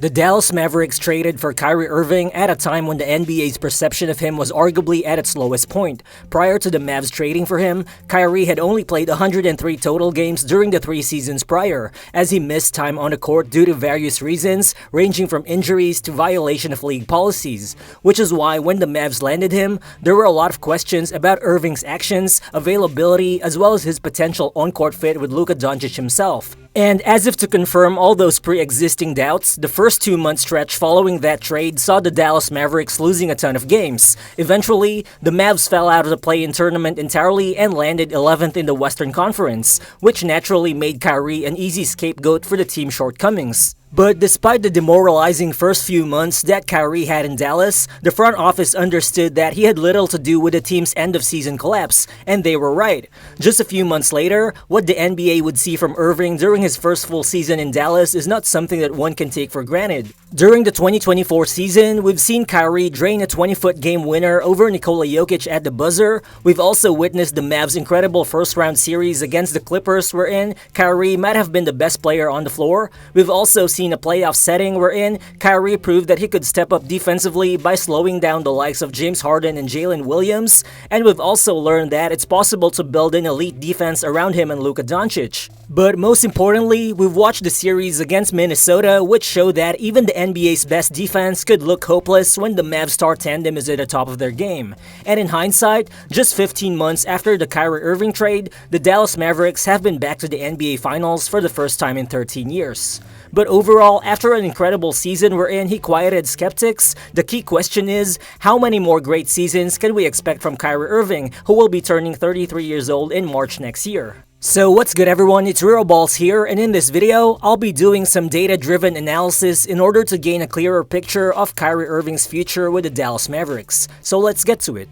The Dallas Mavericks traded for Kyrie Irving at a time when the NBA's perception of him was arguably at its lowest point. Prior to the Mavs trading for him, Kyrie had only played 103 total games during the 3 seasons prior, as he missed time on the court due to various reasons, ranging from injuries to violation of league policies. Which is why when the Mavs landed him, there were a lot of questions about Irving's actions, availability, as well as his potential on-court fit with Luka Doncic himself. And as if to confirm all those pre-existing doubts, the first 2-month stretch following that trade saw the Dallas Mavericks losing a ton of games. Eventually, the Mavs fell out of the play-in tournament entirely and landed 11th in the Western Conference, which naturally made Kyrie an easy scapegoat for the team's shortcomings. But despite the demoralizing first few months that Kyrie had in Dallas, the front office understood that he had little to do with the team's end-of-season collapse, and they were right. Just a few months later, what the NBA would see from Irving during his first full season in Dallas is not something that one can take for granted. During the 2024 season, we've seen Kyrie drain a 20-foot game winner over Nikola Jokic at the buzzer. We've also witnessed the Mavs' incredible first-round series against the Clippers wherein Kyrie might have been the best player on the floor. We've also seen a playoff setting wherein Kyrie proved that he could step up defensively by slowing down the likes of James Harden and Jaylen Williams, and we've also learned that it's possible to build an elite defense around him and Luka Doncic. But most importantly, we've watched the series against Minnesota, which showed that even the NBA's best defense could look hopeless when the Mavs star tandem is at the top of their game. And in hindsight, just 15 months after the Kyrie Irving trade, the Dallas Mavericks have been back to the NBA Finals for the first time in 13 years. But overall, after an incredible season wherein he quieted skeptics, the key question is, how many more great seasons can we expect from Kyrie Irving, who will be turning 33 years old in March next year? So what's good everyone, it's Real Balls here, and in this video, I'll be doing some data-driven analysis in order to gain a clearer picture of Kyrie Irving's future with the Dallas Mavericks. So let's get to it.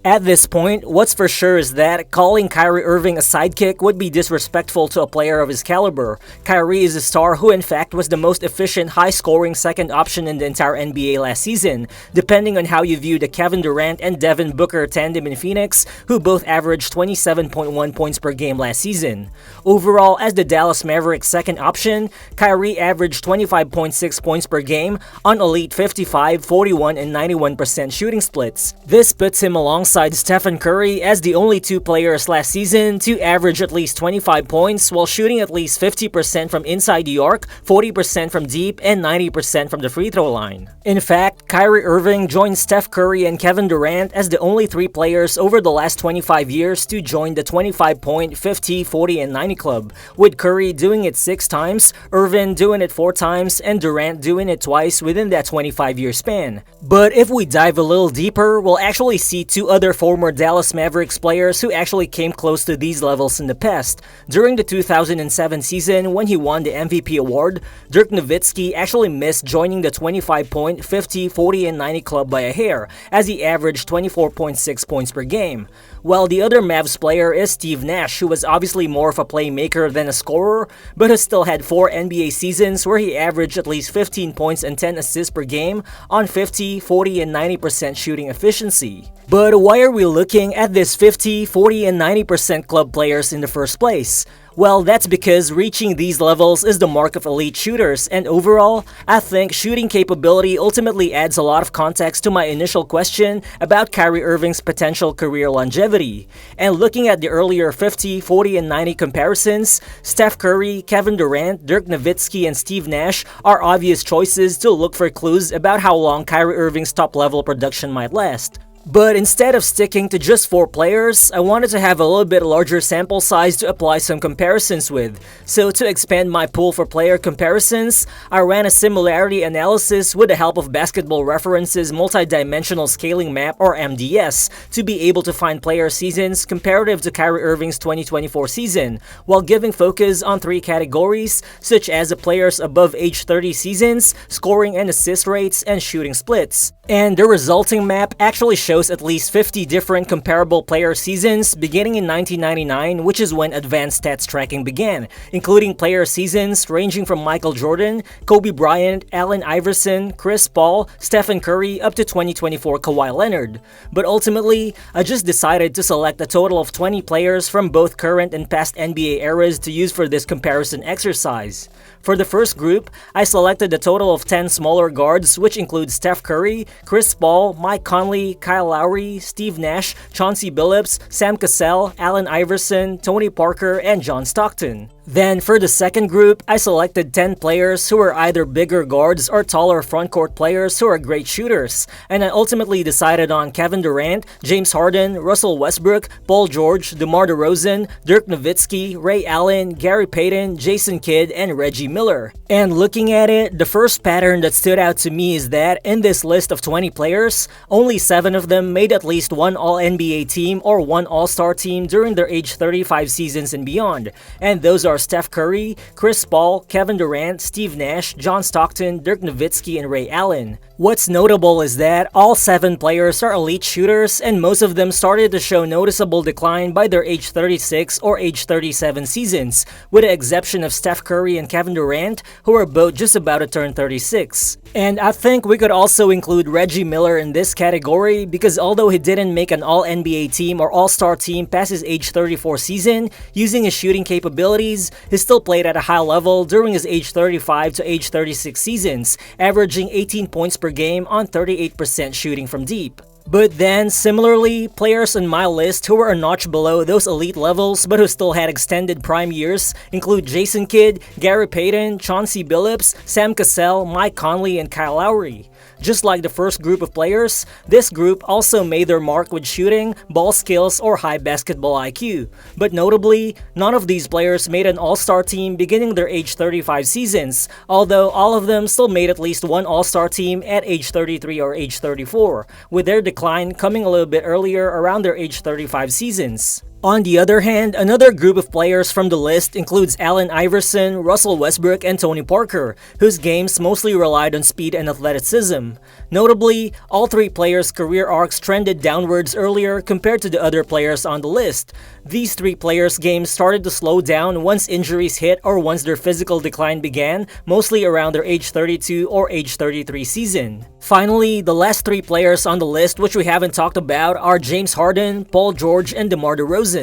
At this point, what's for sure is that calling Kyrie Irving a sidekick would be disrespectful to a player of his caliber. Kyrie is a star who in fact was the most efficient, high-scoring second option in the entire NBA last season, depending on how you view the Kevin Durant and Devin Booker tandem in Phoenix, who both averaged 27.1 points per game last season. Overall, as the Dallas Mavericks second option, Kyrie averaged 25.6 points per game on elite 55, 41, and 91% shooting splits. This puts him alongside Stephen Curry as the only 2 players last season to average at least 25 points while shooting at least 50% from inside the arc, 40% from deep, and 90% from the free throw line. In fact, Kyrie Irving joined Steph Curry and Kevin Durant as the only 3 players over the last 25 years to join the 25-point, 50, 40, and 90 club, with Curry doing it 6 times, Irving doing it 4 times, and Durant doing it twice within that 25-year span. But if we dive a little deeper, we'll actually see 2 other former Dallas Mavericks players who actually came close to these levels in the past. During the 2007 season when he won the MVP award, Dirk Nowitzki actually missed joining the 25-point, 50, 40, and 90 club by a hair, as he averaged 24.6 points per game. While the other Mavs player is Steve Nash, who was obviously more of a playmaker than a scorer, but has still had 4 NBA seasons where he averaged at least 15 points and 10 assists per game on 50, 40, and 90% shooting efficiency. But why are we looking at this 50, 40, and 90% club players in the first place? Well, that's because reaching these levels is the mark of elite shooters, and overall, I think shooting capability ultimately adds a lot of context to my initial question about Kyrie Irving's potential career longevity. And looking at the earlier 50, 40, and 90 comparisons, Steph Curry, Kevin Durant, Dirk Nowitzki, and Steve Nash are obvious choices to look for clues about how long Kyrie Irving's top-level production might last. But instead of sticking to just 4 players, I wanted to have a little bit larger sample size to apply some comparisons with. So to expand my pool for player comparisons, I ran a similarity analysis with the help of Basketball Reference's multi-dimensional scaling map, or MDS, to be able to find player seasons comparative to Kyrie Irving's 2024 season, while giving focus on 3 categories, such as the players above age 30 seasons, scoring and assist rates, and shooting splits. And the resulting map actually shows shows at least 50 different comparable player seasons beginning in 1999, which is when advanced stats tracking began, including player seasons ranging from Michael Jordan, Kobe Bryant, Allen Iverson, Chris Paul, Stephen Curry, up to 2024 Kawhi Leonard. But ultimately, I just decided to select a total of 20 players from both current and past NBA eras to use for this comparison exercise. For the first group, I selected a total of 10 smaller guards, which include Steph Curry, Chris Paul, Mike Conley, Kyle Lowry, Steve Nash, Chauncey Billups, Sam Cassell, Allen Iverson, Tony Parker, and John Stockton. Then, for the second group, I selected 10 players who are either bigger guards or taller frontcourt players who are great shooters, and I ultimately decided on Kevin Durant, James Harden, Russell Westbrook, Paul George, DeMar DeRozan, Dirk Nowitzki, Ray Allen, Gary Payton, Jason Kidd, and Reggie Miller. And looking at it, the first pattern that stood out to me is that in this list of 20 players, only 7 of them made at least one All-NBA team or one All-Star team during their age 35 seasons and beyond, and those are Steph Curry, Chris Paul, Kevin Durant, Steve Nash, John Stockton, Dirk Nowitzki, and Ray Allen. What's notable is that all 7 players are elite shooters, and most of them started to show noticeable decline by their age 36 or age 37 seasons, with the exception of Steph Curry and Kevin Durant, who are both just about to turn 36. And I think we could also include Reggie Miller in this category because although he didn't make an All-NBA team or All-Star team past his age 34 season, using his shooting capabilities, he still played at a high level during his age 35 to age 36 seasons, averaging 18 points per game on 38% shooting from deep. But then, similarly, players on my list who were a notch below those elite levels but who still had extended prime years include Jason Kidd, Gary Payton, Chauncey Billups, Sam Cassell, Mike Conley, and Kyle Lowry. Just like the first group of players, this group also made their mark with shooting, ball skills, or high basketball IQ. But notably, none of these players made an All-Star team beginning their age 35 seasons, although all of them still made at least one All-Star team at age 33 or age 34, with their decline coming a little bit earlier around their age 35 seasons. On the other hand, another group of players from the list includes Allen Iverson, Russell Westbrook, and Tony Parker, whose games mostly relied on speed and athleticism. Notably, all 3 players' career arcs trended downwards earlier compared to the other players on the list. These 3 players' games started to slow down once injuries hit or once their physical decline began, mostly around their age 32 or age 33 season. Finally, the last 3 players on the list which we haven't talked about are James Harden, Paul George, and DeMar DeRozan.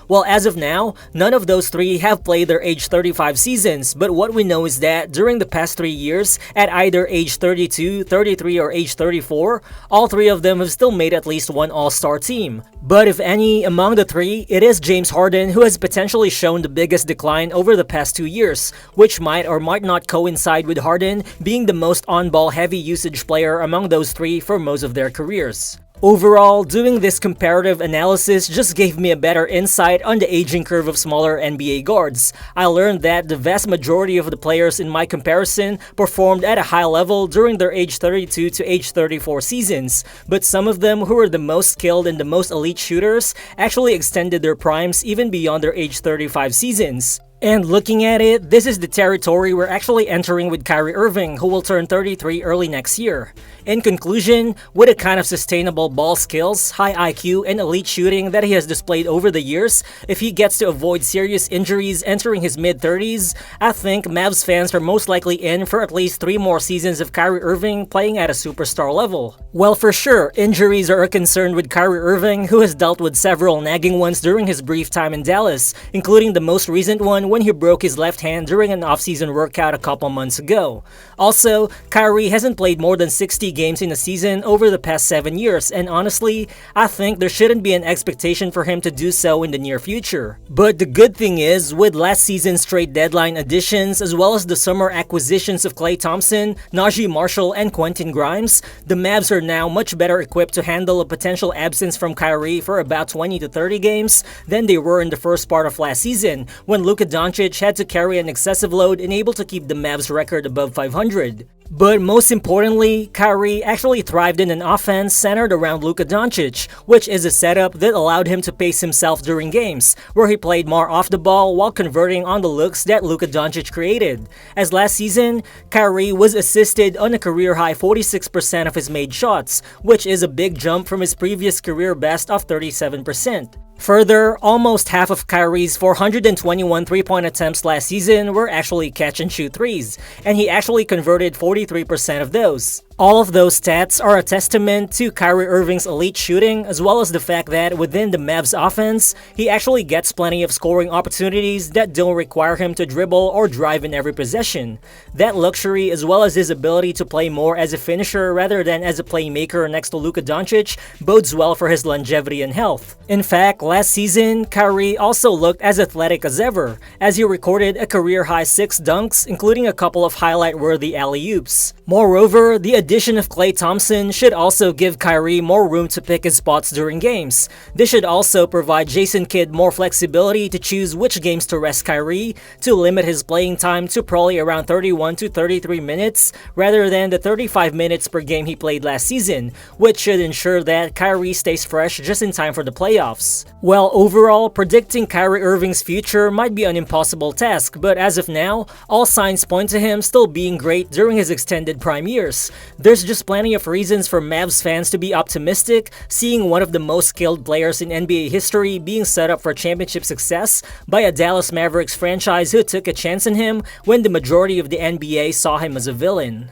Well, as of now, none of those 3 have played their age 35 seasons, but what we know is that during the past 3 years, at either age 32, 33, or age 34, all 3 of them have still made at least one All-Star team. But if any, among the 3, it is James Harden who has potentially shown the biggest decline over the past 2 years, which might or might not coincide with Harden being the most on-ball heavy usage player among those 3 for most of their careers. Overall, doing this comparative analysis just gave me a better insight on the aging curve of smaller NBA guards. I learned that the vast majority of the players in my comparison performed at a high level during their age 32 to age 34 seasons, but some of them who were the most skilled and the most elite shooters actually extended their primes even beyond their age 35 seasons. And looking at it, this is the territory we're actually entering with Kyrie Irving, who will turn 33 early next year. In conclusion, with the kind of sustainable ball skills, high IQ, and elite shooting that he has displayed over the years, if he gets to avoid serious injuries entering his mid-30s, I think Mavs fans are most likely in for at least 3 more seasons of Kyrie Irving playing at a superstar level. Well, for sure, injuries are a concern with Kyrie Irving, who has dealt with several nagging ones during his brief time in Dallas, including the most recent one when he broke his left hand during an off-season workout a couple months ago. Also, Kyrie hasn't played more than 60 games in a season over the past 7 years, and honestly, I think there shouldn't be an expectation for him to do so in the near future. But the good thing is, with last season's trade deadline additions as well as the summer acquisitions of Klay Thompson, Naji Marshall, and Quentin Grimes, the Mavs are now much better equipped to handle a potential absence from Kyrie for about 20 to 30 games than they were in the first part of last season, when Luka Doncic had to carry an excessive load and able to keep the Mavs record above 500. But most importantly, Kyrie actually thrived in an offense centered around Luka Doncic, which is a setup that allowed him to pace himself during games, where he played more off the ball while converting on the looks that Luka Doncic created. As last season, Kyrie was assisted on a career-high 46% of his made shots, which is a big jump from his previous career best of 37%. Further, almost half of Kyrie's 421 3-point attempts last season were actually catch-and-shoot threes, and he actually converted 43% of those. All of those stats are a testament to Kyrie Irving's elite shooting, as well as the fact that within the Mavs offense, he actually gets plenty of scoring opportunities that don't require him to dribble or drive in every possession. That luxury, as well as his ability to play more as a finisher rather than as a playmaker next to Luka Doncic, bodes well for his longevity and health. In fact, last season, Kyrie also looked as athletic as ever, as he recorded a career-high 6 dunks, including a couple of highlight-worthy alley-oops. Moreover, the addition of Klay Thompson should also give Kyrie more room to pick his spots during games. This should also provide Jayson Kidd more flexibility to choose which games to rest Kyrie, to limit his playing time to probably around 31 to 33 minutes, rather than the 35 minutes per game he played last season, which should ensure that Kyrie stays fresh just in time for the playoffs. Well, overall, predicting Kyrie Irving's future might be an impossible task, but as of now, all signs point to him still being great during his extended prime years. There's just plenty of reasons for Mavs fans to be optimistic, seeing one of the most skilled players in NBA history being set up for championship success by a Dallas Mavericks franchise who took a chance on him when the majority of the NBA saw him as a villain.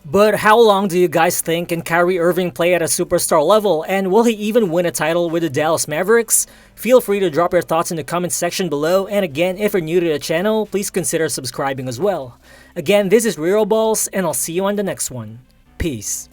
But how long do you guys think can Kyrie Irving play at a superstar level, and will he even win a title with the Dallas Mavericks? Feel free to drop your thoughts in the comments section below, and again, if you're new to the channel, please consider subscribing as well. Again, this is Real Balls, and I'll see you on the next one. Peace.